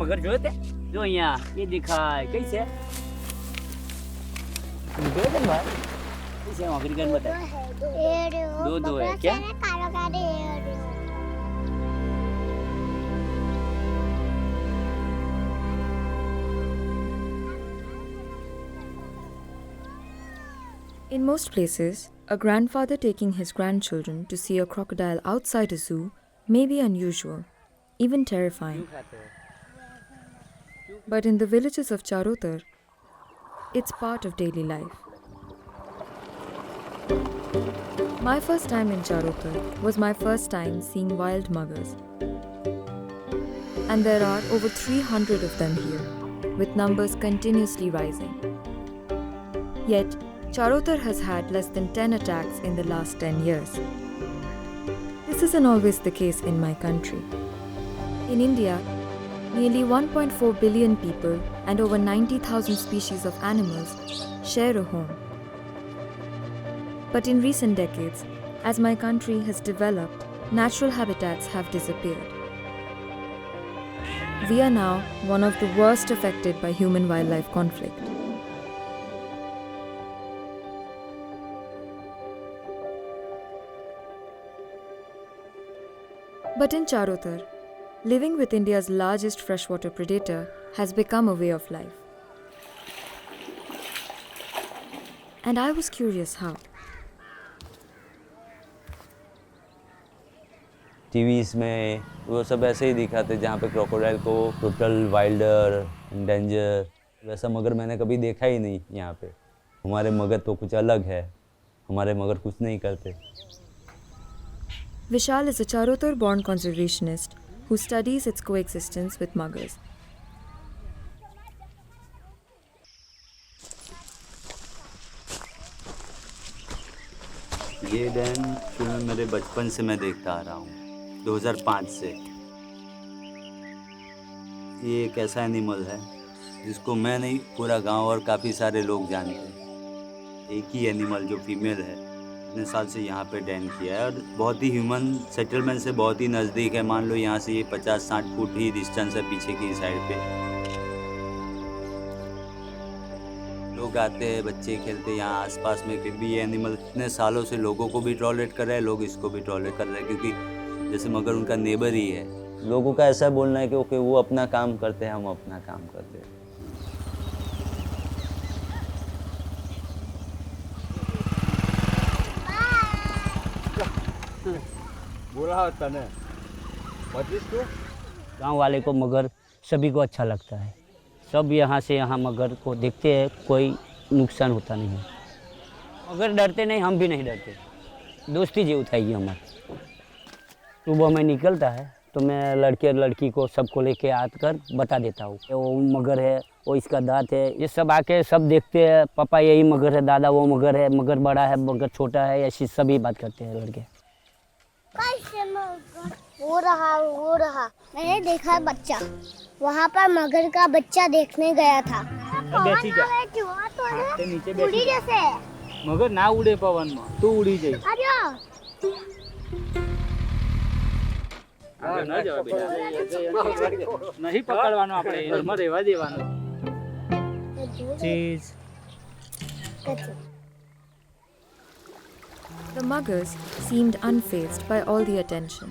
મગર જોયો તે? જો અહીંયા એ દેખાય કઈ છે? જોયો તે ભાઈ? કઈ છે મગર કન બતાય? दो है क्या? In most places, a grandfather taking his grandchildren to see a crocodile outside a zoo may be unusual, even terrifying. But in the villages of Charotar, it's part of daily life. My first time in Charotar was my first time seeing wild muggers. And there are over 300 of them here, with numbers continuously rising. Yet, Charotar has had less than 10 attacks in the last 10 years. This isn't always the case in my country. In India, nearly 1.4 billion people and over 90,000 species of animals share a home. But in recent decades, as my country has developed, natural habitats have disappeared. We are now one of the worst affected by human-wildlife conflict. But in Charotar, living with India's largest freshwater predator has become a way of life. And I was curious how. TVs में वो सब ऐसे ही दिखाते जहाँ पे crocodile को total Wilder danger, वैसा मगर मैंने कभी देखा ही नहीं यहाँ पे। हमारे मगर तो कुछ अलग है, हमारे मगर कुछ नहीं करते। Vishal is a Charotar-born conservationist who studies its coexistence with muggers. ये डैम फिल्म मेरे बचपन से मैं देखता आ रहा हूँ, 2005 से। ये एक ऐसा एनिमल है जिसको मैं नहीं, पूरा गांव और काफ़ी सारे लोग जानते हैं। एक ही एनिमल जो फीमेल है, इतने साल से यहाँ पे डैन किया है और बहुत ही ह्यूमन सेटलमेंट से बहुत ही नज़दीक है। मान लो यहाँ से ये 50-60 फुट ही डिस्टेंस है पीछे की साइड पे। लोग आते हैं, बच्चे खेलते हैं यहाँ आसपास में, फिर भी ये एनिमल इतने सालों से लोगों को भी टॉलरेट कर रहा है, लोग इसको भी टॉलरेट कर रहे हैं, क्योंकि जैसे मगर उनका नेबर ही है। लोगों का ऐसा बोलना है कि ओके वो अपना काम करते हैं, हम अपना काम करते हैं। बोला होता ना गाँव वाले को मगर सभी को अच्छा लगता है। सब यहाँ से यहाँ मगर को देखते हैं, कोई नुकसान होता नहीं है। मगर डरते नहीं, हम भी नहीं डरते। दोस्ती जी उठाएगी हमारी। सुबह में निकलता है तो मैं लड़के और लड़की को सबको लेके आकर बता देता हूँ वो मगर है, वो इसका दांत है। ये सब आके सब देखते हैं, पापा यही मगर है, दादा वो मगर है, मगर बड़ा है, मगर छोटा है, ऐसी सभी बात करते हैं लड़के। वो रहा मैंने देखा बच्चा, वहाँ पर मगर का बच्चा देखने गया था। उड़ी जैसे मगर ना उड़े पवन में, तू उड़ी जाए। नहीं पकड़वानो આપણે એમાં રહેવા દેવાનો cheese. The muggers seemed unfazed by all the attention.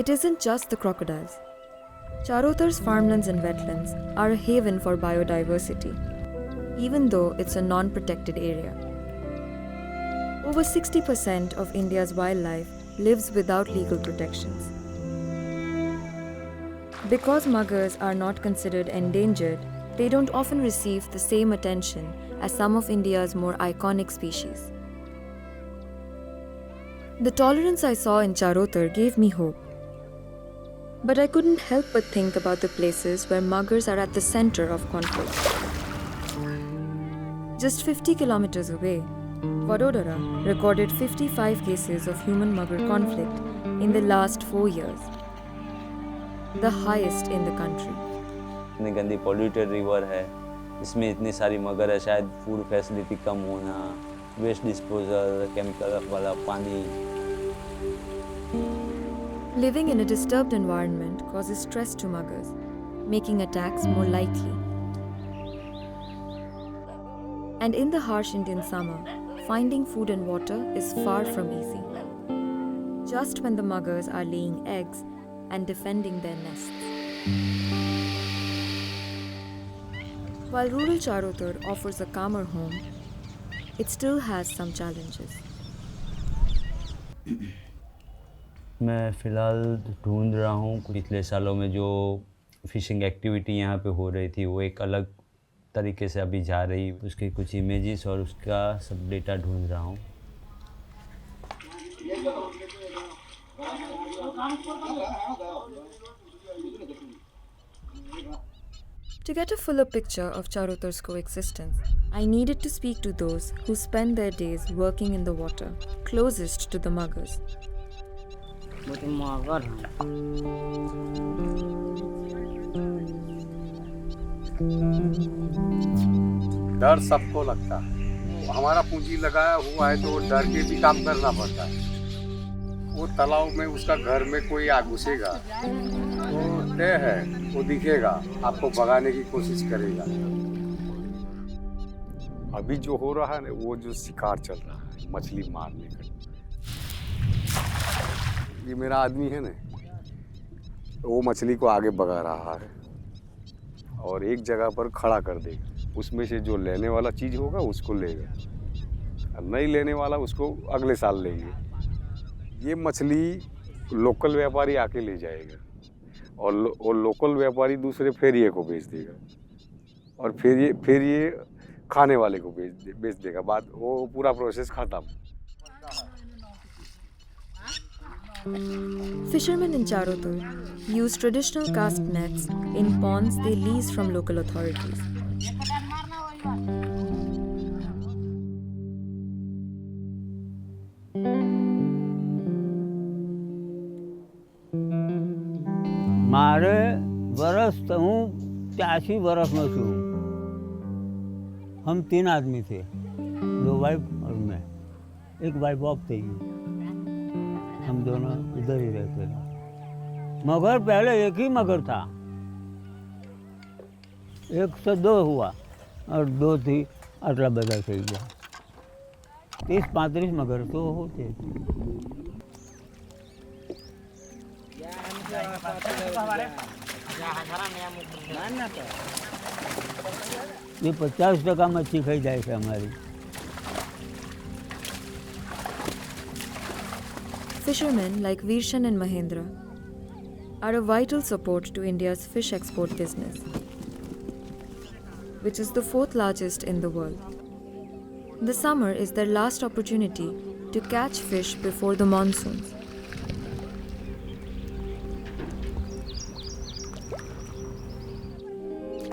It isn't just the crocodiles. Charotar's farmlands and wetlands are a haven for biodiversity, even though it's a non-protected area. Over 60% of India's wildlife lives without legal protections. Because muggers are not considered endangered, they don't often receive the same attention as some of India's more iconic species. The tolerance I saw in Charotar gave me hope. But I couldn't help but think about the places where muggers are at the center of conflict. Just 50 kilometers away, Vadodara recorded 55 cases of human-mugger conflict in the last 4 years, the highest in the country. इतनी गंदी polluted river है, इसमें इतनी सारी मगर है, शायद food facility कम होना, वेस्ट डिस्पोजल, केमिकल वाला पानी। Living in a disturbed environment causes stress to muggers, making attacks more likely. And in the harsh Indian summer, finding food and water is far from easy. Just when the muggers are laying eggs and defending their nests. While rural Charotar offers a calmer home, it still has some challenges. मैं फ़िलहाल ढूंढ रहा हूँ पिछले सालों में जो phishing activity यहाँ पे हो रही थी वो एक अलग तरीके से अभी जा रही, उसकी कुछ इमेजेस और उसका सब डेटा ढूंढ रहा हूँ। To get a fuller picture of Charotar's coexistence, I needed to speak to those who spend their days working in the water closest to the muggers. डर सबको लगता है, हमारा पूंजी लगाया हुआ है तो डर के भी काम करना पड़ता है। वो तालाब में उसका घर में कोई आ घुसेगा तो तय है, वो दिखेगा, आपको भगाने की कोशिश करेगा। अभी जो हो रहा है ना, वो जो शिकार चल रहा है मछली मारने का, ये मेरा आदमी है ना, वो मछली को आगे भगा रहा है और एक जगह पर खड़ा कर देगा। उसमें से जो लेने वाला चीज़ होगा उसको लेगा, और नहीं लेने वाला उसको अगले साल लेंगे। ये मछली लोकल व्यापारी आके ले जाएगा और लोकल व्यापारी दूसरे फेरिए को बेच देगा और फिर ये खाने वाले को बेच देगा। बात वो पूरा प्रोसेस खत्म। Fishermen in Charotar use traditional cast nets in ponds they lease from local authorities. मारे बरस तो हूँ 83 बरस में से हूँ। हम 3 आदमी थे, 2 वाइफ और मैं, एक वाइफ ऑफ थे। हम दोनों इधर ही रहते थे। मगर पहले एक ही मगर था, 1 से 2 हुआ और 2 थी अदला बदल से गया। 30-35 मगर तो होते। ये 50% मच्छी खाई जाए थे हमारी। Fishermen like Virshan and Mahendra are a vital support to India's fish export business, which is the 4th largest in the world. The summer is their last opportunity to catch fish before the monsoons.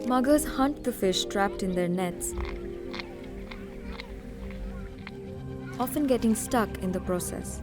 Muggers hunt the fish trapped in their nets, often getting stuck in the process.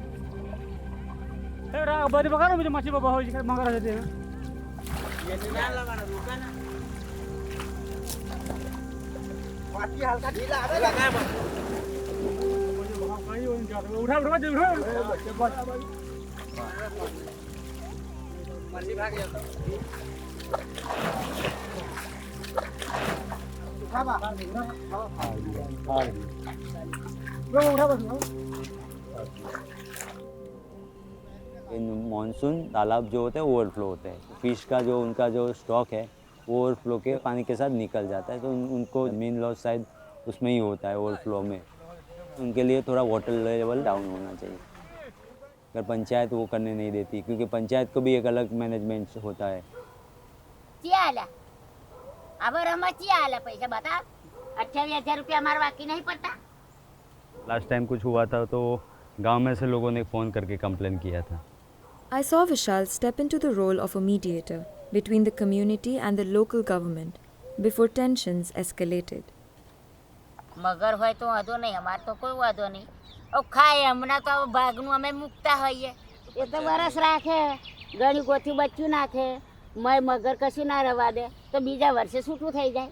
In monsoon तालाब जो होते हैं overflow होते हैं, fish का जो उनका जो स्टॉक है वो ओवरफ्लो के पानी के साथ निकल जाता है, तो उनको मेन लॉस शायद उसमें ही होता है ओवरफ्लो में। उनके लिए थोड़ा वाटर लेवल डाउन होना चाहिए, अगर पंचायत वो करने नहीं देती, क्योंकि पंचायत को भी एक अलग मैनेजमेंट होता है। अब पैसा बता, 28,000 रुपया हमारा बाकी नहीं पड़ता। लास्ट टाइम कुछ हुआ था तो गांव में से लोगों ने फ़ोन करके कंप्लेन किया था। I saw Vishal step into the role of a mediator between the community and the local government before tensions escalated. मगर હોય તો વાંધો નહીં, અમારે તો કોઈ વાંધો નહીં। अब ખાય હમણાં તો ભાગનું અમે મુકતા હોઈએ, એ તો વરસ રાખે, ઘણી ગોથી બચ્ચું નાખે, મગર કશું ના રવા દે તો બીજા વર્ષે છૂટું થઈ જાય।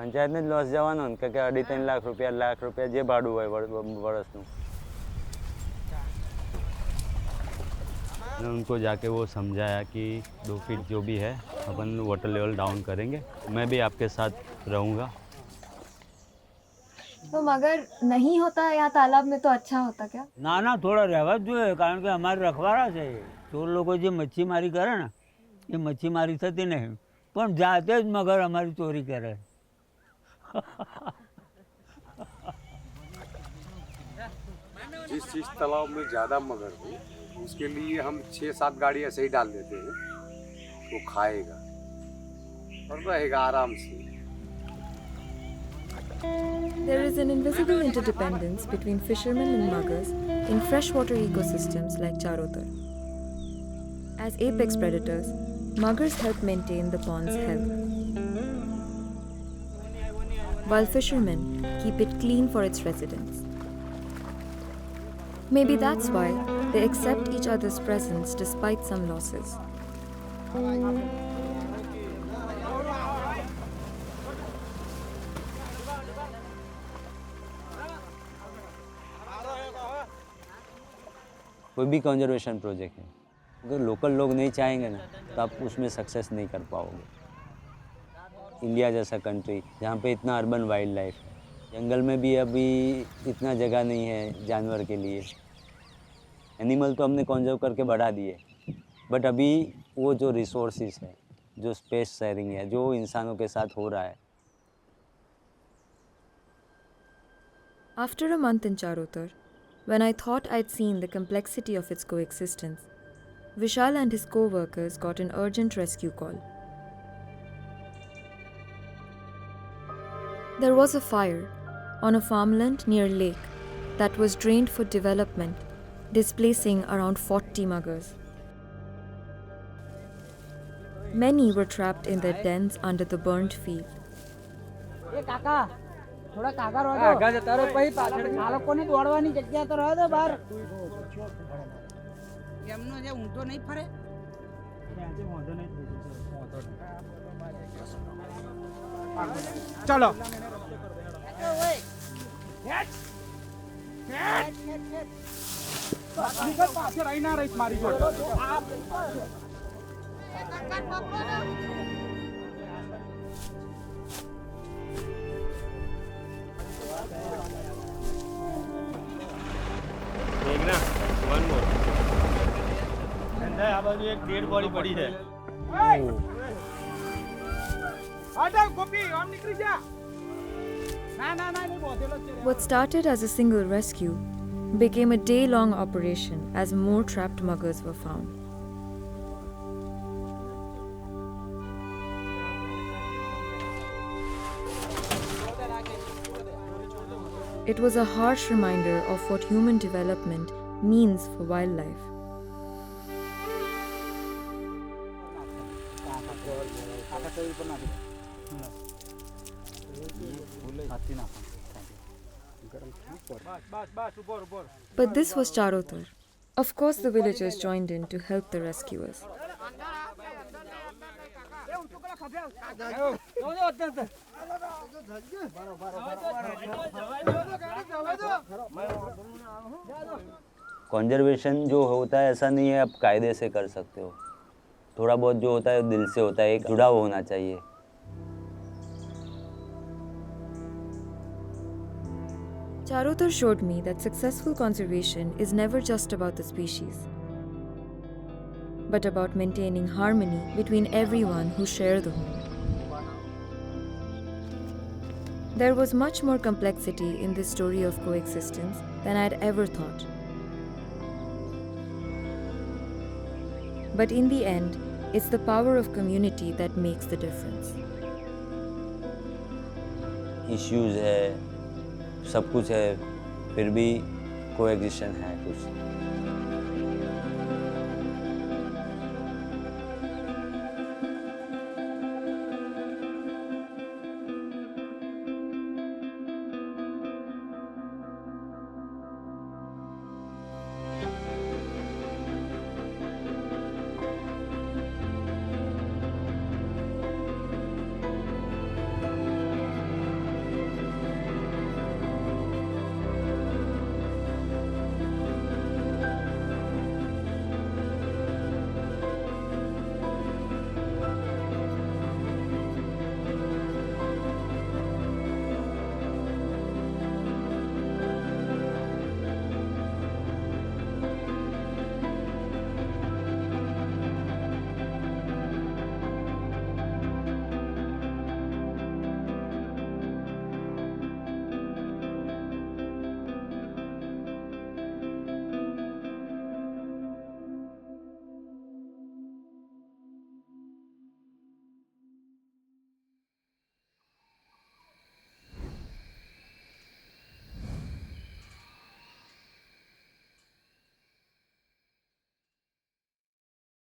પંચાયતને જ લોસ જવાનો ને કે 2.5 લાખ રૂપિયા જે ભાડું હોય વર્ષનું. उनको जाके वो समझाया कि 2 फीट जो भी है अपन वाटर लेवल डाउन करेंगे, मैं भी आपके साथ रहूँगा. तो मगर नहीं होता यहाँ तालाब में तो अच्छा होता क्या? ના ના થોડા રહેવા જ જોઈએ કારણ કે અમારે રખવાડા છે ચોર લોકો જે મચ્છીમારી કરે ને એ મચ્છીમારી થતી નહીં પણ જાતે જ મગર અમારી ચોરી કરે. जिस तालाब में ज़्यादा मगर हो उसके लिए हम 6-7 गाड़ी ऐसे ही डाल देते हैं, वो खाएगा और रहेगा आराम से. There is an invisible interdependence between fishermen and muggers in freshwater ecosystems like Charotar. As apex predators, muggers help maintain the pond's health, while fishermen keep it clean for its residents. Maybe that's why they accept each other's presence despite some losses. कोई भी conservation project है, अगर local लोग नहीं चाहेंगे ना तो आप उसमें सक्सेस नहीं कर पाओगे. इंडिया जैसा कंट्री जहाँ पे इतना अर्बन वाइल्ड लाइफ है, जंगल में भी अभी इतना जगह नहीं है जानवर के लिए. एनिमल तो हमने कंजर्व करके बढ़ा दिए, बट अभी वो जो रिसोर्सेज है, जो स्पेस शेयरिंग है, जो इंसानों के साथ हो रहा है. After a month in Charotar, when I thought I'd seen the complexity of its coexistence, Vishal and his co-workers got an urgent rescue call. There was a fire on a farmland near a lake that was drained for development, displacing around 40 muggers. Many were trapped in their dens under the burnt field. થોડા કાકા રહો આગા જતા રહો પછી પાછળ આ લોકોને દોડવાની જગ્યા તો રહે દો બહાર એમનો જે ઊંધો નહીં ફરે ચલો પાછળ આવી ના રહીશ મારી જોડે देखना वन मोर आ बाजू एक डेड बॉडी पड़ी है. આડા ગોપી આમ નીકળી જા ના ના ના નહીં બોધેલો છે What started as a single rescue became a day-long operation as more trapped muggers were found. It was a harsh reminder of what human development means for wildlife. But this was Charotar. Of course, the villagers joined in to help the rescuers. Conservation जो होता है ऐसा नहीं है आप कायदे से कर सकते हो, थोड़ा बहुत जो होता है दिल से होता है, एक जुड़ाव होना चाहिए. Charotar showed me that successful conservation is never just about the species, but about maintaining harmony between everyone who share the home. There was much more complexity in this story of coexistence than I'd ever thought. But in the end, it's the power of community that makes the difference. Issues है, सब कुछ है, फिर भी coexistence है कुछ.